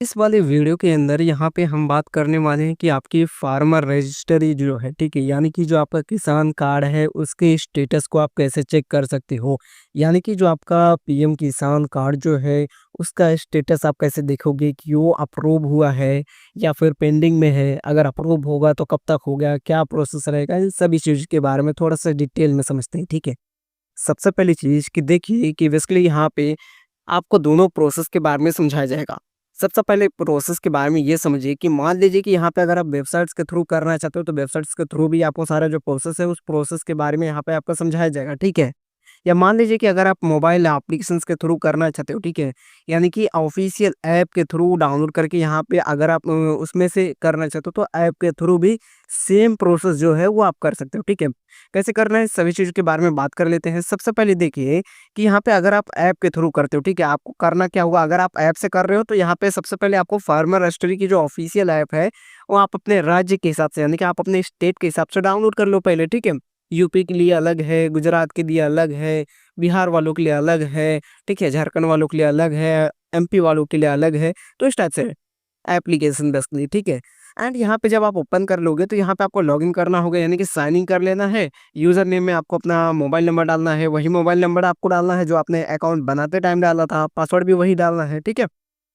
इस वाले वीडियो के अंदर यहाँ पे हम बात करने वाले हैं कि आपकी फार्मर रजिस्ट्री जो है, ठीक है, यानी कि जो आपका किसान कार्ड है उसके स्टेटस को आप कैसे चेक कर सकते हो। यानी कि जो आपका पीएम किसान कार्ड जो है उसका स्टेटस आप कैसे देखोगे कि वो अप्रूव हुआ है या फिर पेंडिंग में है। अगर अप्रूव होगा तो कब तक हो गया, क्या प्रोसेस रहेगा, इन सभी चीज़ के बारे में थोड़ा सा डिटेल में समझते हैं। ठीक है, सबसे पहली चीज़ कि देखिए कि बेसिकली यहाँ पे आपको दोनों प्रोसेस के बारे में समझाया जाएगा। सबसे पहले प्रोसेस के बारे में ये समझिए कि मान लीजिए कि यहाँ पे अगर आप वेबसाइट्स के थ्रू करना चाहते हो तो वेबसाइट्स के थ्रू भी आपको सारा जो प्रोसेस है उस प्रोसेस के बारे में यहाँ पे आपको समझाया जाएगा। ठीक है, या मान लीजिए कि अगर आप मोबाइल एप्लीकेशंस के थ्रू करना चाहते हो, ठीक है, यानी कि ऑफिशियल ऐप के थ्रू डाउनलोड करके यहाँ पे अगर आप उसमें से करना चाहते हो तो ऐप के थ्रू भी सेम प्रोसेस जो है वो आप कर सकते हो। ठीक है, कैसे करना है सभी चीज़ के बारे में बात कर लेते हैं। सबसे पहले देखिए कि यहाँ पे अगर आप ऐप के थ्रू करते हो, ठीक है, आपको करना क्या होगा। अगर आप ऐप से कर रहे हो तो यहाँ पे सबसे पहले आपको फार्मर रजिस्ट्री की जो ऑफिशियल ऐप है वो आप अपने राज्य के हिसाब से, यानी कि आप अपने स्टेट के हिसाब से डाउनलोड कर लो पहले। ठीक है, यूपी के लिए अलग है, गुजरात के लिए अलग है, बिहार वालों के लिए अलग है, ठीक है, झारखंड वालों के लिए अलग है, एमपी वालों के लिए अलग है। तो इस टाइप से एप्लीकेशन बेसिकली, ठीक है। एंड यहाँ पे जब आप ओपन कर लोगे तो यहाँ पे आपको लॉगिन करना होगा, यानी कि साइन इन कर लेना है। यूज़र नेम में आपको अपना मोबाइल नंबर डालना है, वही मोबाइल नंबर आपको डालना है जो आपने अकाउंट बनाते टाइम डाला था, पासवर्ड भी वही डालना है। ठीक है,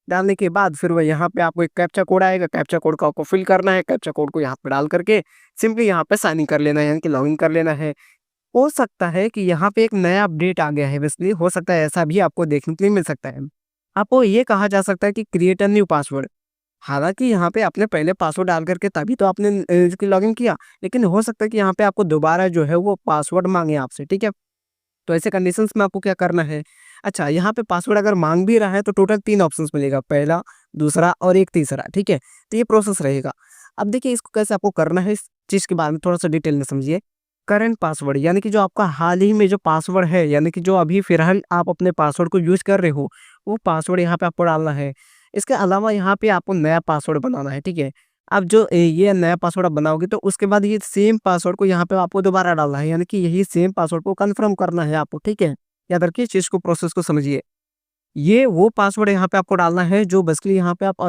डालने के बाद फिर वो यहाँ पे आपको एक कैप्चा कोड आएगा, कैप्चा कोड को आपको फिल करना है। कैप्चा कोड को यहाँ पे डाल करके सिंपली यहाँ पे साइन इन कर लेना है, यानी कि लॉगिन कर लेना है। हो सकता है कि यहाँ पे एक नया अपडेट आ गया है, बेसिकली हो सकता है ऐसा भी आपको देखने के लिए मिल सकता है। आपको ये कहा जा सकता है कि क्रिएट अ न्यू पासवर्ड। हालाँकि यहाँ पे आपने पहले पासवर्ड डाल करके तभी तो आपने इसकी लॉगिन किया, लेकिन हो सकता है कि यहाँ पे आपको दोबारा जो है वो पासवर्ड माँगे आपसे। ठीक है? तो ऐसे कंडीशंस में आपको क्या करना है। अच्छा, यहाँ पे पासवर्ड अगर माँग भी रहा है तो टोटल 3 ऑप्शंस मिलेगा, पहला, दूसरा और एक तीसरा। ठीक है? तो ये प्रोसेस रहेगा। अब देखिए इसको कैसे आपको करना है, इस चीज़ के बारे में थोड़ा-सा डिटेल में समझिए। करंट पासवर्ड यानी कि जो आपका हाल ही में जो पासवर्ड है, यानी कि जो अभी फ़िलहाल आप अपने पासवर्ड को यूज़ कर रहे हो, वो पासवर्ड यहाँ पे आपको डालना है। इसके अलावा यहाँ पे आपको नया पासवर्ड बनाना है। ठीक है? अब जो ये नया पासवर्ड आप बनाओगे तो उसके बाद ये सेम पासवर्ड को यहाँ पे आपको दोबारा डालना है, यानी कि यही सेम पासवर्ड को कन्फर्म करना है आपको। ठीक है? याद रखिए इस चीज़ को, प्रोसेस को समझिए। ये वो पासवर्ड यहाँ पे आपको डालना है जो बेसिकली यहाँ पे आप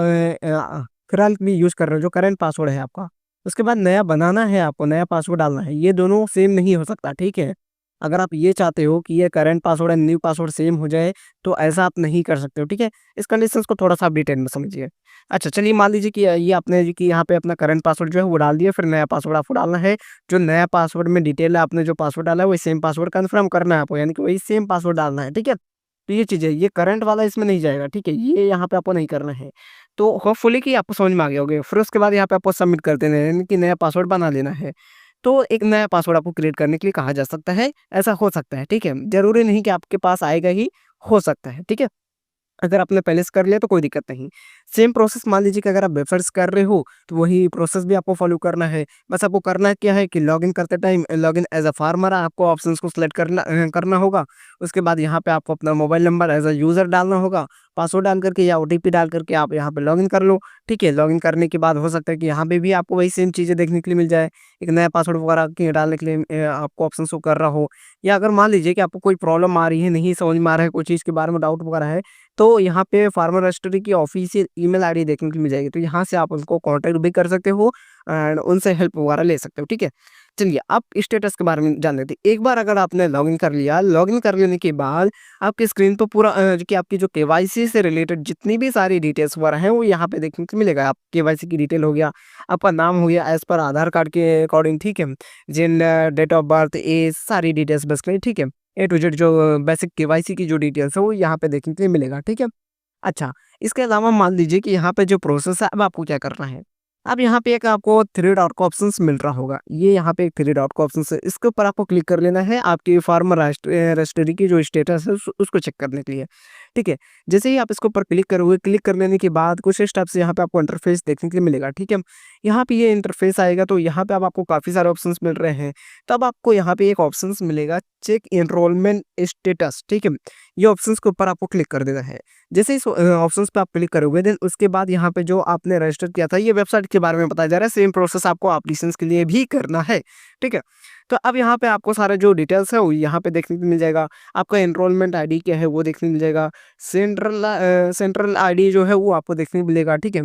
फिलहाल के लिए यूज़ कर रहे हो, जो करंट पासवर्ड है आपका। उसके बाद नया बनाना है आपको, नया पासवर्ड डालना है। ये दोनों सेम नहीं हो सकता, ठीक है? अगर आप ये चाहते हो कि ये current password and new password same हो जाए, तो ऐसा आप नहीं कर सकते हो, ठीक है? इस कंडीशंस को थोड़ा-सा आप डिटेल में समझिए। अच्छा, चलिए मान लीजिए कि ये आपने जी कि यहाँ पे अपना करंट पासवर्ड जो है वो डाल दिया, फिर नया पासवर्ड आपको डालना है। जो नया पासवर्ड में डिटेल है, आपने जो पासवर्ड डाला है, वही सेम पासवर्ड कन्फर्म करना है आपको, यानी कि वही सेम पासवर्ड डालना है, ठीक है? तो ये चीज़ है, ये करंट वाला इसमें नहीं जाएगा, ठीक है? ये यहाँ पे आपको नहीं करना है। तो होपफुली कि आपको समझ में आ गया होगा। फिर उसके बाद यहाँ पे आपको सबमिट कर देना है, यानी कि नया पासवर्ड बना लेना है। तो एक नया पासवर्ड आपको क्रिएट करने के लिए कहा जा सकता है, ऐसा हो सकता है, ठीक है? ज़रूरी नहीं कि आपके पास आएगा ही, हो सकता है, ठीक है? अगर आपने पहले से कर लिया तो कोई दिक्कत नहीं। सेम प्रोसेस मान लीजिए कि अगर आप वेबसाइट्स कर रहे हो, तो वही प्रोसेस भी आपको फ़ॉलो करना है। बस आपको करना क्या है कि लॉगिन करते time login as a farmer आपको ऑप्शंस को सिलेक्ट करना होगा। उसके बाद यहाँ पे आपको अपना mobile number as a user डालना होगा। पासवर्ड डाल करके या ओटीपी डाल करके आप यहाँ पे लॉगिन कर लो, ठीक है? लॉगिन करने के बाद हो सकता है कि यहाँ पे भी आपको वही सेम चीज़ें देखने के लिए मिल जाए। एक नया पासवर्ड वगैरह के डालने के लिए आपको ऑप्शन शो कर रहा हो, या अगर मान लीजिए कि आपको कोई प्रॉब्लम आ रही है, नहीं समझ में आ रहा है, कोई चीज़ के बारे में डाउट वगैरह है, तो यहाँ पे फार्मर रजिस्ट्री की ऑफिशियल ईमेल आईडी देखने को मिल जाएगी, तो यहाँ से आप उनको कॉन्टैक्ट भी कर सकते हो एंड उनसे हेल्प वगैरह ले सकते हो, ठीक है? चलिए अब स्टेटस के बारे में जान लेते हैं। एक बार अगर आपने लॉगिन कर लिया, लॉगिन कर लेने के बाद आपकी स्क्रीन पे पूरा जो कि आपकी जो केवाईसी से रिलेटेड जितनी भी सारी डिटेल्स वगैरह हैं, वो यहाँ पे देखने को मिलेगा। आप केवाईसी की डिटेल हो गया, आपका नाम हो गया एज़ पर आधार कार्ड के अकॉर्डिंग, ठीक है? Gender, date of birth, age, सारी डिटेल्स बेसिकली, ठीक है? ए टू जेड जो बेसिक केवाईसी की जो डिटेल्स है वो यहाँ पे देखने के लिए मिलेगा, ठीक है? अच्छा, इसके अलावा मान लीजिए कि यहाँ पे जो प्रोसेस है, अब आपको क्या करना है? अब यहाँ पे एक आपको 3 डॉट का ऑप्शंस मिल रहा होगा। ये यहाँ पे एक 3 डॉट का ऑप्शंस है, इसके ऊपर आपको क्लिक कर लेना है आपकी फार्मर रजिस्ट्री की जो स्टेटस है उसको चेक करने के लिए, ठीक है? जैसे ही आप इसके ऊपर क्लिक करोगे, क्लिक कर लेने के बाद कुछ इस टाइप से यहाँ पे आपको इंटरफेस देखने के लिए मिलेगा, ठीक है? यहाँ पे ये इंटरफेस आएगा तो यहाँ पे अब आपको काफ़ी सारे ऑप्शंस मिल रहे हैं। तब आपको यहाँ पे एक ऑप्शंस मिलेगा चेक एनरोलमेंट स्टेटस, ठीक है? ये ऑप्शंस के ऊपर आपको क्लिक कर देना है। जैसे इस ऑप्शंस पे आप क्लिक करोगे देन उसके बाद यहाँ पे जो आपने रजिस्टर किया था, ये वेबसाइट के बारे में बताया जा रहा है, सेम प्रोसेस आपको एप्लीकेशंस के लिए भी करना है, ठीक है? तो अब यहाँ पे आपको सारे जो डिटेल्स है वो यहाँ पे देखने को मिल जाएगा। आपका एनरोलमेंट आईडी क्या है वो देखने को मिल जाएगा। सेंट्रल आईडी जो है वो आपको देखने को मिलेगा, ठीक है।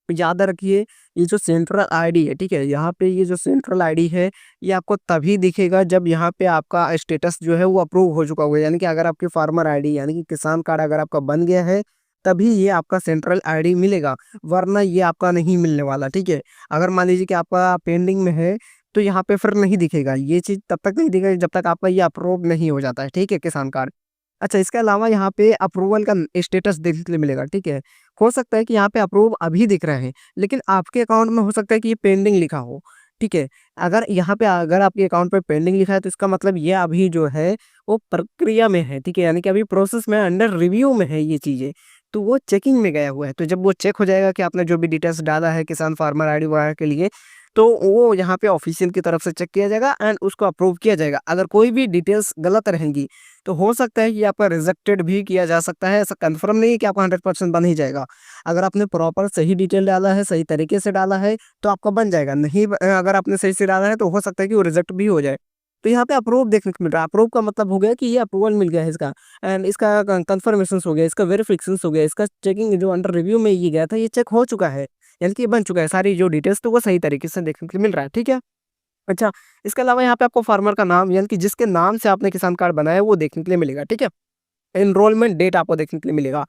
याद रखिए, ये जो सेंट्रल आईडी है, ठीक है, यहाँ पे ये जो सेंट्रल आईडी है ये आपको तभी दिखेगा जब यहाँ पे आपका स्टेटस जो है वो अप्रूव हो चुका होगा। यानी कि अगर आपकी फार्मर आईडी यानी कि किसान कार्ड अगर आपका बन गया है तभी ये आपका सेंट्रल आईडी मिलेगा, वरना ये आपका नहीं मिलने वाला, ठीक है। अगर मान लीजिए कि आपका पेंडिंग में है तो यहाँ पे फिर नहीं दिखेगा, ये चीज़ तब तक नहीं दिखेगा जब तक आपका ये अप्रूव नहीं हो जाता है, ठीक है, किसान कार्ड। अच्छा, इसके अलावा यहाँ पे अप्रूवल का स्टेटस देखने के लिए मिलेगा, ठीक है। हो सकता है कि यहाँ पे अप्रूव अभी दिख रहे हैं, लेकिन आपके अकाउंट में हो सकता है कि ये पेंडिंग लिखा हो, ठीक है। अगर यहाँ पे अगर आपके अकाउंट पे पेंडिंग लिखा है तो इसका मतलब ये अभी जो है वो प्रक्रिया में है, ठीक है, यानी कि अभी प्रोसेस में अंडर रिव्यू में है ये चीज़ें, तो वो चेकिंग में गया हुआ है। तो जब वो चेक हो जाएगा कि आपने जो भी डिटेल्स डाला है किसान फार्मर आईडी वगैरह के लिए, तो वो यहाँ पे ऑफिशियल की तरफ से चेक किया जाएगा एंड उसको अप्रूव किया जाएगा। अगर कोई भी डिटेल्स गलत रहेंगी तो हो सकता है कि आपका रिजेक्टेड भी किया जा सकता है। ऐसा कंफर्म नहीं है कि आपका 100% बन ही जाएगा। अगर आपने प्रॉपर सही डिटेल डाला है, सही तरीके से डाला है तो आपका बन जाएगा। नहीं अगर आपने सही से डाला है तो हो सकता है कि वो रिजेक्ट भी हो जाए। तो यहाँ पे अप्रूव देखने को मिल रहा है। अप्रूव का मतलब हो गया कि ये अप्रूवल मिल गया है इसका, एंड इसका कंफर्मेशन हो गया, इसका वेरिफिकेशन हो गया, इसका चेकिंग जो अंडर रिव्यू में ये गया था ये चेक हो चुका है, यानी कि ये बन चुका है। सारी जो डिटेल्स तो वो सही तरीके से देखने को मिल रहा है, ठीक है। अच्छा, इसके अलावा यहाँ पे आपको फार्मर का नाम यानी कि जिसके नाम से आपने किसान कार्ड बनाया है वो देखने के लिए मिलेगा, ठीक है। एनरोलमेंट डेट आपको देखने के लिए मिलेगा।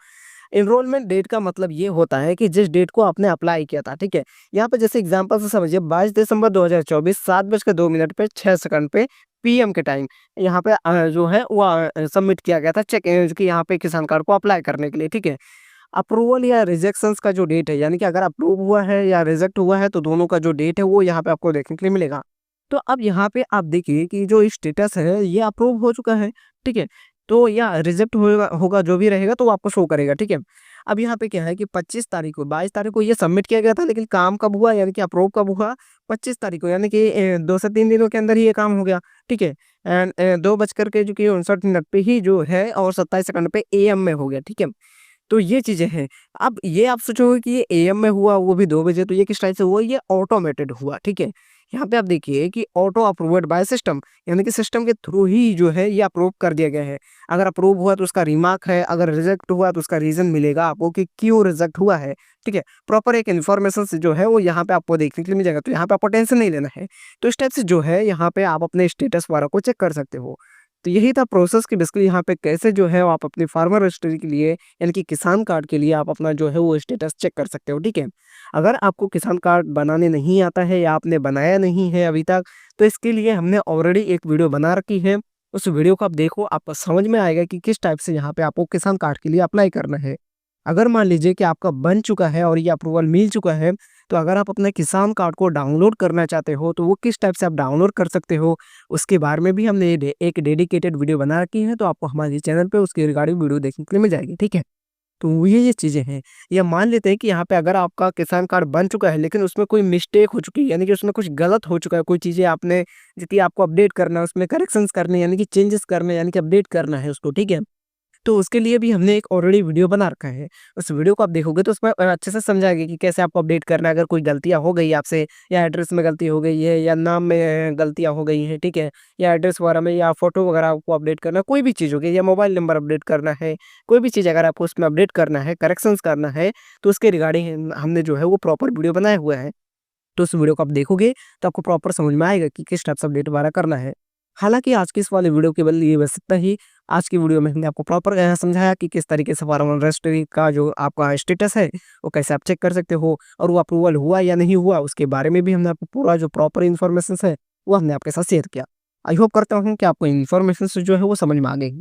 एनरोलमेंट डेट का मतलब ये होता है कि जिस डेट को आपने अप्लाई किया था, ठीक है। यहाँ पे जैसे एग्जांपल से समझिए, 22 दिसंबर 2024 7:02 पे 6 सेकंड पे पीएम के टाइम यहाँ पे जो है वो सबमिट किया गया था चेक कि यहाँ पे किसान कार्ड को अप्लाई करने के लिए, ठीक है। अप्रूवल या रिजेक्शंस का जो डेट है यानी कि अगर अप्रूव हुआ है या रिजेक्ट हुआ है तो दोनों का जो डेट है वो यहाँ पे आपको देखने के लिए मिलेगा। तो अब यहाँ पे आप देखिए कि जो स्टेटस है ये अप्रूव हो चुका है, ठीक है। तो या रिजेक्ट होगा होगा जो भी रहेगा तो वो आपको शो करेगा, ठीक है। अब यहाँ पे क्या है कि 25 तारीख को 22 तारीख को ये सबमिट किया गया था, लेकिन काम कब हुआ यानी कि अप्रूव कब हुआ, 25 तारीख को, यानी कि 2 से 3 दिनों के अंदर ही ये काम हो गया, ठीक है। एंड 2 बजकर के जो कि 59 मिनट पे ही जो है और 27 सेकंड पे एएम में हो गया, ठीक है। तो ये चीज़ें हैं। अब ये आप सोचोगे कि ये एएम में हुआ वो भी 2 बजे, तो ये किस टाइप से हुआ, ये ऑटोमेटेड हुआ, ठीक है। यहाँ पे आप देखिए कि ऑटो अप्रूव्ड बाय सिस्टम, यानी कि सिस्टम के थ्रू ही जो है ये अप्रूव कर दिया गया है। अगर अप्रूव हुआ तो उसका रिमार्क है, अगर रिजेक्ट हुआ तो उसका रीज़न मिलेगा आपको कि क्यों रिजेक्ट हुआ है, ठीक है। प्रॉपर एक इन्फॉर्मेशन से जो है वो यहाँ पे आपको देखने के लिए मिल जाएगा, तो यहाँ पे आपको टेंशन नहीं लेना है। तो इस टाइप से जो है यहाँ पे आप अपने स्टेटस वगैरह को चेक कर सकते हो। तो यही था प्रोसेस कि बेसिकली यहाँ पे कैसे जो है आप अपनी फार्मर रजिस्ट्री के लिए यानी कि किसान कार्ड के लिए आप अपना जो है वो स्टेटस चेक कर सकते हो, ठीक है। अगर आपको किसान कार्ड बनाने नहीं आता है या आपने बनाया नहीं है अभी तक, तो इसके लिए हमने ऑलरेडी एक वीडियो बना रखी है। उस वीडियो को आप देखो, आपको समझ में आएगा कि किस टाइप से यहाँ पे आपको किसान कार्ड के लिए अप्लाई करना है। अगर मान लीजिए कि आपका बन चुका है और ये अप्रूवल मिल चुका है, तो अगर आप अपने किसान कार्ड को डाउनलोड करना चाहते हो तो वो किस टाइप से आप डाउनलोड कर सकते हो, उसके बारे में भी हमने एक डेडिकेटेड वीडियो बना रखी है, तो आपको हमारे चैनल पे उसके रिगार्डिंग वीडियो देखने के लिए मिल जाएगी, ठीक है। तो ये चीज़ें हैं। या मान लेते हैं कि यहाँ पे अगर आपका किसान कार्ड बन चुका है लेकिन उसमें कोई मिस्टेक हो चुकी है, यानी कि उसमें कुछ गलत हो चुका है, कोई चीज़ें आपने जितनी आपको अपडेट करना है उसमें करेक्शंस करने यानी कि चेंजेस करने यानी कि अपडेट करना है उसको, ठीक है। तो उसके लिए भी हमने एक ऑलरेडी वीडियो बना रखा है। उस वीडियो को आप देखोगे तो उसमें अच्छे से समझाया गया कि कैसे आपको अपडेट करना है। अगर कोई गलतियाँ हो गई आपसे, या एड्रेस में गलती हो गई है या नाम में गलतियाँ हो गई हैं, ठीक है, या एड्रेस वगैरह में या फ़ोटो वगैरह आपको अपडेट करना है, कोई भी चीज़ हो गई, या मोबाइल नंबर अपडेट करना है, कोई भी चीज़ अगर आपको उसमें अपडेट करना है, करेक्शंस करना है, तो उसके रिगार्डिंग हमने जो है वो प्रॉपर वीडियो बनाया हुआ है। तो उस वीडियो को आप देखोगे तो आपको प्रॉपर समझ में आएगा कि किस टाइप से अपडेट वगैरह करना है। हालाँकि आज की इस वाले वीडियो के लिए बस इतना ही। आज की वीडियो में हमने आपको प्रॉपर समझाया कि किस तरीके से फार्मर रजिस्ट्री का जो आपका स्टेटस है वो कैसे आप चेक कर सकते हो, और वो अप्रूवल हुआ या नहीं हुआ उसके बारे में भी हमने आपको पूरा जो प्रॉपर इन्फॉर्मेशन है वो हमने आपके साथ शेयर किया। आई होप करता हूँ कि आपको इन्फॉर्मेशन से जो है वो समझ में आ गई।